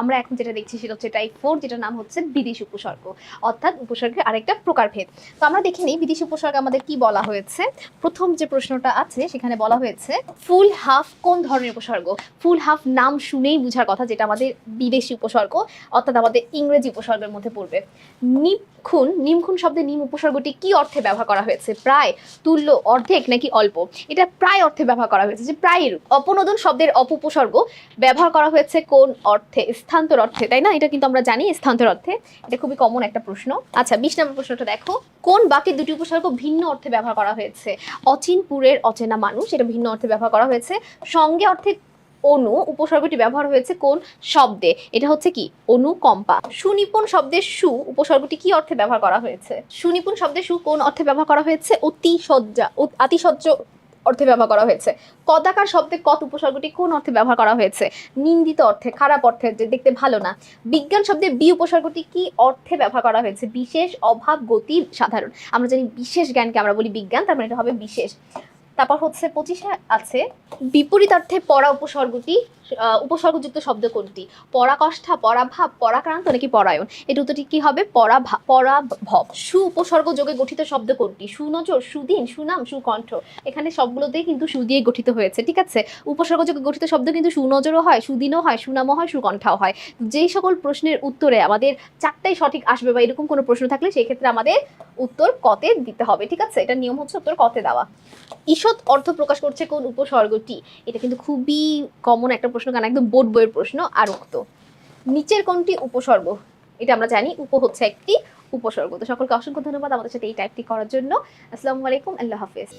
আমরা এখন যেটা দেখছি সেটা হচ্ছে টাইপ 4, যেটার নাম হচ্ছে বিদেশি উপসর্গ, অর্থাৎ উপসর্গের আরেকটা প্রকারভেদ। তো আমরা দেখে নিই বিদেশি উপসর্গ আমাদের কি বলা হয়েছে। প্রথম যে প্রশ্নটা আছে সেখানে বলা হয়েছে ফুল হাফ কোন ধরনের উপসর্গ। ফুল হাফ নাম শুনেই বোঝার কথা, যেটা আমাদের বিদেশি উপসর্গ অর্থাৎ আমাদের ইংরেজি উপসর্গের মধ্যে পড়বে। নিমখুন, নিমখুন শব্দে নিম উপসর্গটি কি অর্থে ব্যবহার করা হয়েছে? প্রায়, তুল্য, অর্ধেক নাকি অল্প? এটা প্রায় অর্থে ব্যবহার করা হয়েছে, যে প্রায়। অপনোদন শব্দের অপউপসর্গ ব্যবহার করা হয়েছে কোন অর্থে? স্থানান্তর অর্থে, তাই না? এটা কিন্তু আমরা জানি স্থানান্তর অর্থে। এটা খুবই কমন একটা প্রশ্ন। আচ্ছা, 20 নম্বর প্রশ্নটা দেখো, কোন বাক্যে দুটি উপসর্গ ভিন্ন অর্থে ব্যবহার করা হয়েছে? অচিনপুরের অচেনা মানুষ, এটা ভিন্ন অর্থে ব্যবহার করা হয়েছে। সঙ্গে অর্থে অনু উপসর্গটি ব্যবহার হয়েছে কোন শব্দে? এটা হচ্ছে কি? অনুকম্পা। সুনিপুণ শব্দের সু উপসর্গটি কি অর্থে ব্যবহার করা হয়েছে? সুনিপুণ শব্দের সু কোন অর্থে ব্যবহার করা হয়েছে? অতিশয্যা, আতিশয্য অর্থে ব্যবহার করা হয়েছে। কদাকার শব্দে কত উপসর্গটি কোন অর্থে ব্যবহার করা হয়েছে? নিন্দিত অর্থে, খারাপ অর্থে, যে দেখতে ভালো না। বিজ্ঞান শব্দে বি উপসর্গটি কি অর্থে ব্যবহার করা হয়েছে? বিশেষ, অভাব, গতি, সাধারণ। আমরা জানি বিশেষ জ্ঞানকে আমরা বলি বিজ্ঞান, তার মানে এটা হবে বিশেষ। তারপর হচ্ছে 25 আছে বিপরীতার্থে পরা উপসর্গটি উপসর্গযুক্ত শব্দ কোনটি? পরাকষ্ঠা, পরাভাব, পরাক্রান্ত নাকি পরায়ণ? এর উত্তরটি কি হবে? পরাভব। সু উপসর্গ যোগে গঠিত শব্দ কোনটি? সুনজর, সুদিন, সুনাম, সুকণ্ঠ। এখানে সবগুলোতেই কিন্তু সু দিয়ে গঠিত হয়েছে, ঠিক আছে? উপসর্গ যোগে গঠিত শব্দ কিন্তু সুনজরও হয়, সুদিনও হয়, সুনামও হয়, সুকণ্ঠাও হয়। যেই সকল প্রশ্নের উত্তরে আমাদের চারটাই সঠিক আসবে বা এরকম কোনো প্রশ্ন থাকলে সেই ক্ষেত্রে আমাদের উত্তর কতে দিতে হবে, ঠিক আছে? এটা নিয়ম হচ্ছে উত্তর কতে দেওয়া। ঈষৎ অর্থ প্রকাশ করছে কোন উপসর্গটি? এটা কিন্তু খুবই কমন একটা প্রশ্ন, কারণ একদম বোর্ড বইয়ের প্রশ্ন। আরক্ত, নিচের কোনটি উপসর্গ? এটা আমরা জানি উপ হচ্ছে একটি উপসর্গ। তো সকলকে অসংখ্য ধন্যবাদ আমাদের সাথে এই টাইপটি করার জন্য। আসসালামু আলাইকুম, আল্লাহ হাফেজ।